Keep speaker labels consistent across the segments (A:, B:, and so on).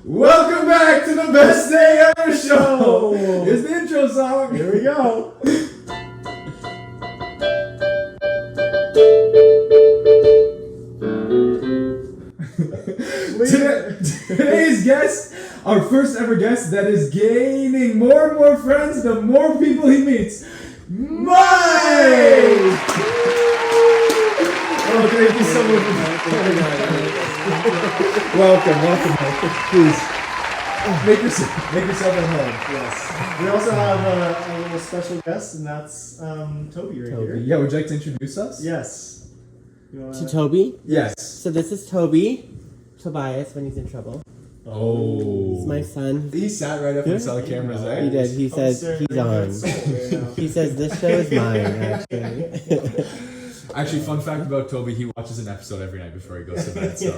A: Welcome back to the best day ever show. Here's the intro song.
B: Here we go.
A: Today's guest, our first ever guest that is gaining more and more friends the more people he meets, Mike! Oh, thank you so much. Welcome, Mike. Please, make yourself at home.
B: Yes. We also have a little special guest, and that's Toby right here.
A: Yeah, would you like to introduce us?
B: Yes.
C: To Toby?
A: Yes.
C: So this is Toby. Tobias when he's in trouble.
A: Oh.
C: It's my son.
A: He sat right up and saw the cameras, eh?
C: He did. He says he's on. He says this show is mine, actually.
A: Actually, fun fact about Toby, he watches an episode every night before he goes to bed, so.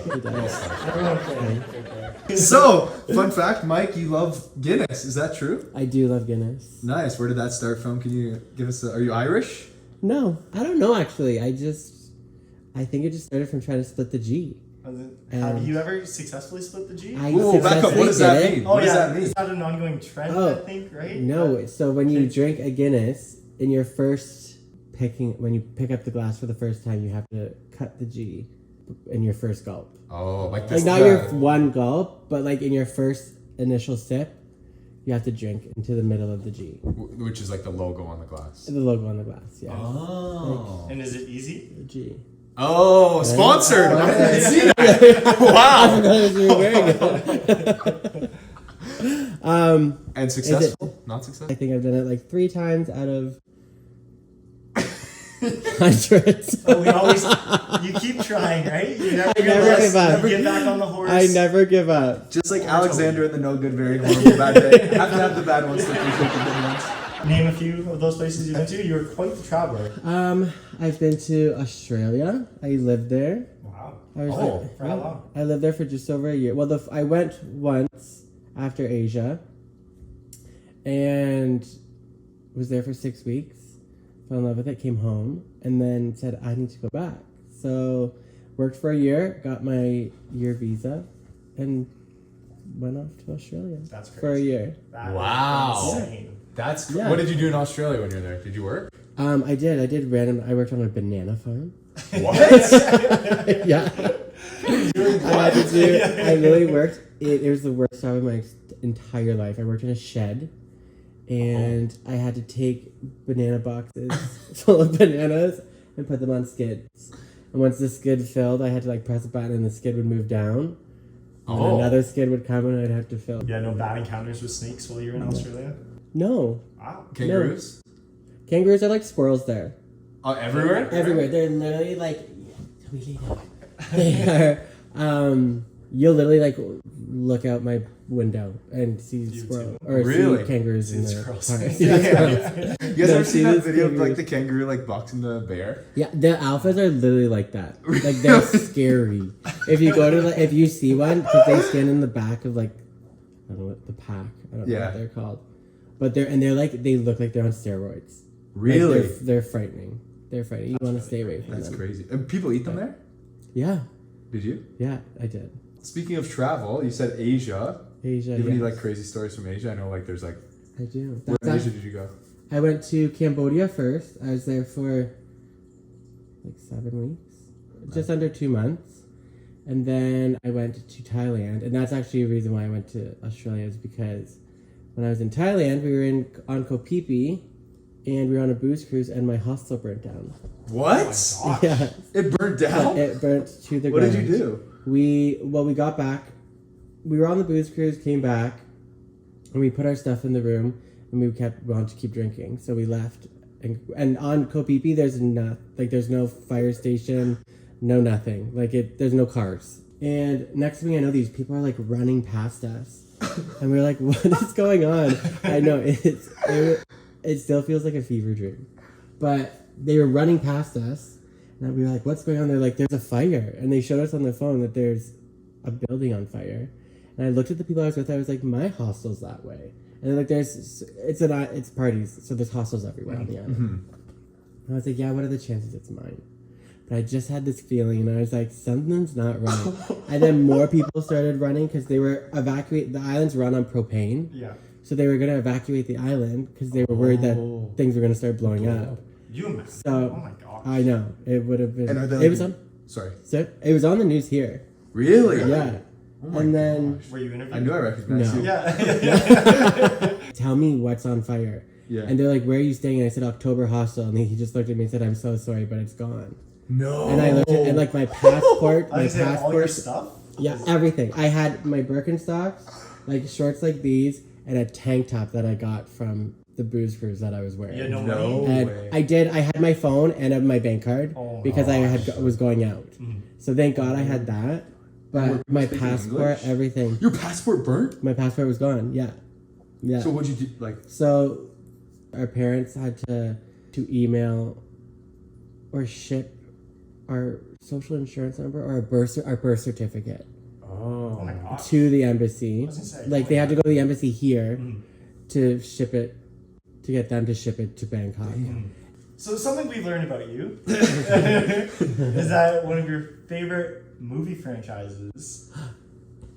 A: So, fun fact, Mike, you love Guinness, is that true?
C: I do love Guinness.
A: Nice, where did that start from? Can you give us are you Irish?
C: No, I don't know actually. I think it just started from trying to split the G.
B: Have you ever successfully split the G?
A: Whoa, back up, what does that mean?
B: Oh,
A: what does that mean?
B: Is that an ongoing trend, I think, right?
C: No, so when you drink a Guinness, in your when you pick up the glass for the first time, you have to cut the G in your first gulp.
A: Oh, like this.
C: Like not your one gulp, but like in your first initial sip, you have to drink into the middle of the G.
A: Which is like the logo on the glass.
C: The logo on the glass, yeah.
A: Oh.
B: And is it easy?
C: The G.
A: Oh, sponsored!
C: Oh,
A: I didn't see that. Wow! And successful? Not successful?
C: I think I've done it like 3 times out of hundreds.
B: Oh, you keep trying, right? You never
C: give up.
B: You get back on the horse.
C: I never give up.
A: Just like Alexander in the No Good, Very Horrible Bad Day. Have to have the bad ones to appreciate the good ones.
B: Name a few of those places you've been to. You're quite the traveler.
C: I've been to Australia. I lived there.
B: Wow.
C: For
B: how long?
C: I lived there for just over a year. Well, I went once after Asia, and was there for 6 weeks. Fell in love with it. Came home, and then said I need to go back. So worked for a year, got my year visa, and went off to Australia.
B: That's crazy.
C: For a year.
A: Wow.
B: Insane.
A: That's
C: Yeah.
A: What did you do in Australia when you were there? Did you work?
C: I did random. I worked on a banana farm.
A: What?
C: Yeah. I literally worked. It was the worst job of my entire life. I worked in a shed, and I had to take banana boxes full of bananas and put them on skids. And once the skid filled, I had to press a button, and the skid would move down. And another skid would come, and I'd have to fill.
B: Yeah, no bad encounters with snakes while you were in Australia?
C: No.
B: Wow.
A: Kangaroos?
C: No. Kangaroos are like squirrels there.
A: Oh, everywhere?
C: Everywhere. They're literally they are. You'll literally look out my window and see squirrel or
A: really?
C: see kangaroos in the
B: squirrels.
C: park.
A: You guys ever seen that video of the kangaroo boxing the bear?
C: Yeah, the alphas are literally like that. They're scary. If you go to if you see one, because they stand in the back of I don't know what the pack. I don't know what they're called, but they look like they're on steroids.
A: Really?
C: They're frightening. They're frightening. You want to stay away from them.
A: That's crazy. And people eat them there?
C: Yeah.
A: Did you?
C: Yeah, I did.
A: Speaking of travel, you said Asia.
C: Asia.
A: Do you have any crazy stories from Asia? I know there's
C: I do.
A: Where in Asia did you go?
C: I went to Cambodia first. I was there for 7 weeks, just under 2 months, and then I went to Thailand. And that's actually a reason why I went to Australia, is because when I was in Thailand, we were on Koh Phi Phi, and we were on a booze cruise, and my hostel burnt down.
A: What?
B: Oh
C: Yeah,
A: It burnt down?
C: it burnt to the
A: What
C: ground.
A: did you do?
C: We got back. We were on the booze cruise, came back, and we put our stuff in the room, and we wanted to keep drinking. So we left, and on Koh Phi Phi, there's no fire station, no nothing. There's no cars. And next thing I know, these people are running past us, and we're like, "What is going on?" I know it still feels like a fever dream, but they were running past us. And we were like, what's going on? They're like, there's a fire. And they showed us on the phone that there's a building on fire. And I looked at the people I was with. I was like, my hostel's that way. And they're like, it's parties. So there's hostels everywhere on the island. Mm-hmm. And I was like, yeah, what are the chances it's mine? But I just had this feeling, and I was like, something's not right. And then more people started running because they were evacuating. The islands run on propane.
B: Yeah.
C: So they were going to evacuate the island because they were worried that things were going to start blowing up.
B: You imagine?
C: So,
B: oh my gosh.
C: I know. It would have been.
A: And are they
C: it was on.
A: Sorry.
C: So, it was on the news here.
A: Really?
C: Yeah.
A: Oh my
C: and then.
B: Were you interviewed?
A: I knew I recognized
C: No.
A: you.
B: Yeah.
C: Tell me what's on fire.
A: Yeah.
C: And they're like, where are you staying? And I said, October Hostel. And he just looked at me and said, I'm so sorry, but it's gone.
A: No.
C: And I looked at, and like my passport,
B: I say all your stuff?
C: Yeah, everything. I had my Birkenstocks, like shorts like these, and a tank top that I got from the booze cruise that I was wearing.
B: Yeah, no
A: No
B: money.
C: And
A: way.
C: I had my phone and my bank card
B: Oh,
C: because I was going out.
B: Mhm.
C: So thank God I had that.
A: Were
C: But my
A: you speaking
C: passport,
A: English?
C: everything.
A: Your passport burnt?
C: My passport was gone. Yeah. Yeah.
A: So what'd you do? Like,
C: So our parents had to email or ship our social insurance number or our birth certificate
B: Oh my gosh.
C: to the embassy.
B: I was gonna say,
C: Like they had to go to the embassy here
B: Mhm.
C: to ship it, to get them to ship it to Bangkok.
B: So something we learned about you is that one of your favorite movie franchises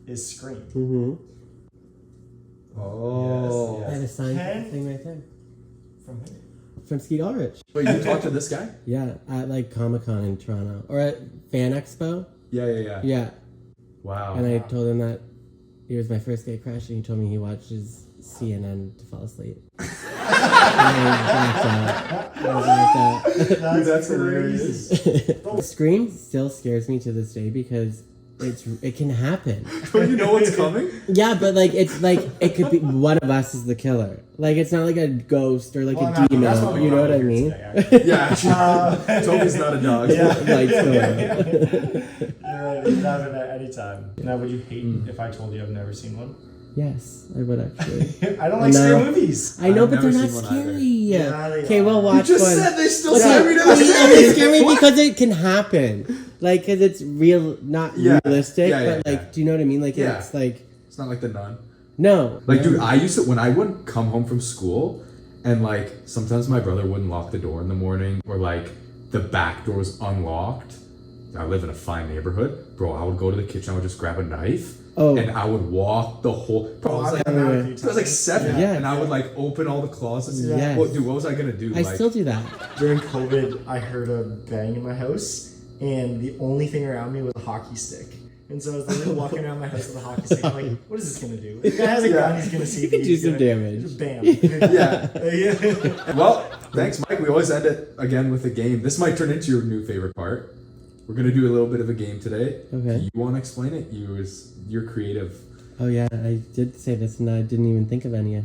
B: is Scream.
C: Mm-hmm.
A: oh.
C: I had a signed
B: Ken-
C: thing right there
B: From who?
C: from Skeet Ulrich.
A: Wait, you talked to this guy?
C: Yeah, at like Comic-Con in Toronto or at Fan Expo.
A: Yeah.
C: Yeah,
A: Wow.
C: and I told him that he was my first gay crush, and he told me he watches CNN to fall asleep. And I was blacked out.
B: That's
A: hilarious.
C: Scream still scares me to this day because it can happen.
A: Don't you know what's coming?
C: Yeah, but like it's like it could be one of us is the killer. Like it's not like a ghost or like
B: Well,
C: a
B: no,
C: demon.
B: that's what we
C: You know what I
B: wanted
C: mean?
B: today,
A: Yeah, actually. Toby's not a dog.
B: Yeah.
C: Lights go
B: Yeah.
C: out.
B: You can have it at any time. Now, would you hate if I told you I've never seen one?
C: Yes, I would actually.
B: I don't like
C: No.
B: scary movies.
C: I know,
A: I've
C: but they're
A: never
C: not
A: seen one either.
C: scary.
B: Yeah, they
C: Okay,
B: are.
C: we'll
A: You
C: watch
A: just
C: one.
A: said they still
C: Okay,
A: scare me to
C: but
A: this
C: they
A: day.
C: scare me because it can happen. Like, because it's real, not
A: Yeah.
C: realistic,
A: Yeah,
C: but like,
A: yeah.
C: do you know what I mean? Like,
A: Yeah.
C: it's like,
A: It's not like the nun.
C: no.
A: Like,
C: no.
A: dude, I used to, when I would come home from school, and like, sometimes my brother wouldn't lock the door in the morning, or like, the back door was unlocked. I live in a fine neighborhood. Bro, I would go to the kitchen, I would just grab a knife,
C: Oh.
A: and I would walk the whole. Bro, I was like,
B: I've done that a few
A: I was like
B: times.
A: 7,
C: Yeah.
A: and I would like open all the closets.
C: Yes.
A: What, dude, what was I gonna do?
C: I
A: like,
C: still do that.
B: During COVID, I heard a bang in my house, and the only thing around me was a hockey stick. And so I was literally walking around my house with a hockey stick. I'm like, what is this gonna do? If the guy has a gun, he's gonna see
C: You can
B: me.
C: do
B: He's
C: some
B: gonna-
C: damage.
B: Just bam.
A: Yeah.
B: Yeah.
A: Well, thanks, Mike. We always end it again with a game. This might turn into your new favorite part. We're gonna do a little bit of a game today.
C: Okay.
A: Do you want to explain it? You're creative.
C: Oh, yeah, I did say this and I didn't even think of any.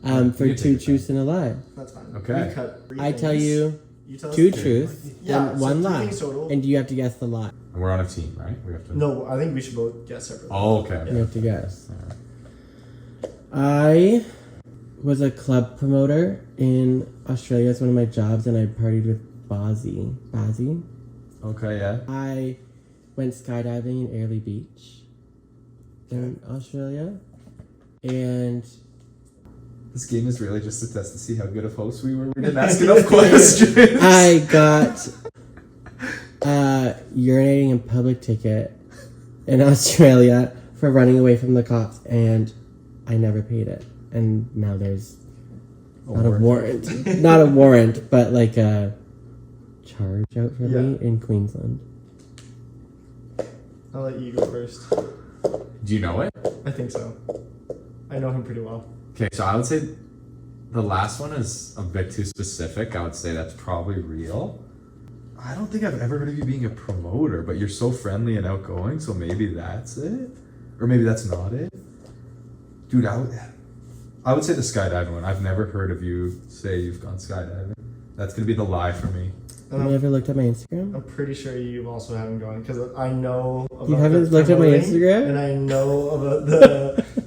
C: For
A: You can
C: two
A: take your
C: truths and a lie.
B: That's fine.
A: Okay.
B: We cut 3
C: I tell
B: things.
C: you
B: You tell us
C: two
B: three.
C: truths
B: Yeah,
C: and
B: so
C: one
B: 3
C: lie.
B: things total.
C: And you have to guess the lie.
A: And we're on a team, right? We have to.
B: No, I think we should both guess separately.
A: Oh, okay.
C: You have to guess. I was a club promoter in Australia. It's one of my jobs, and I partied with Bazzi.
A: Okay, yeah.
C: I went skydiving in Airlie Beach in Australia, and
A: This game is really just a test to see how good of hosts we were. We didn't ask enough questions.
C: I got urinating in public ticket in Australia for running away from the cops, and I never paid it. And now there's not a warrant, not a warrant, but like a charge out for me in Queensland.
B: I'll let you go first.
A: Do you know it?
B: I think so. I know him pretty well.
A: Okay, so I would say the last one is a bit too specific. I would say that's probably real. I don't think I've ever heard of you being a promoter, but you're so friendly and outgoing, so maybe that's it? Or maybe that's not it? Dude, I would say the skydiving one. I've never heard of you say you've gone skydiving. That's going to be the lie for me.
C: Have you ever looked at my Instagram?
B: I'm pretty sure you also haven't gone because I know about
C: You haven't
B: the
C: looked at my
B: promoting,
C: Instagram?
B: and I know about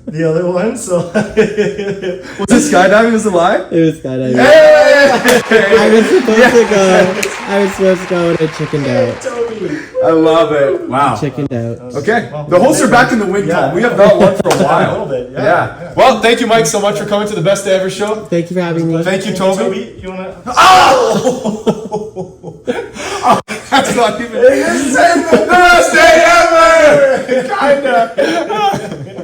B: the other one. So
A: Was it skydiving was the lie?
C: It was skydiving.
A: Hey!
C: I was supposed to go. I was supposed to go and I chickened out.
B: Toby.
A: I love it. Wow.
C: Chickened out.
A: Okay, the hosts are back in the win column. We have not won for a while.
B: A little bit,
A: Yeah. Well, thank you, Mike, so much for coming to the Best Day Ever show.
C: Thank you for having me.
A: Thank you, Toby.
B: Toby, you wanna?
A: Oh! That's not even the best day ever! Kinda.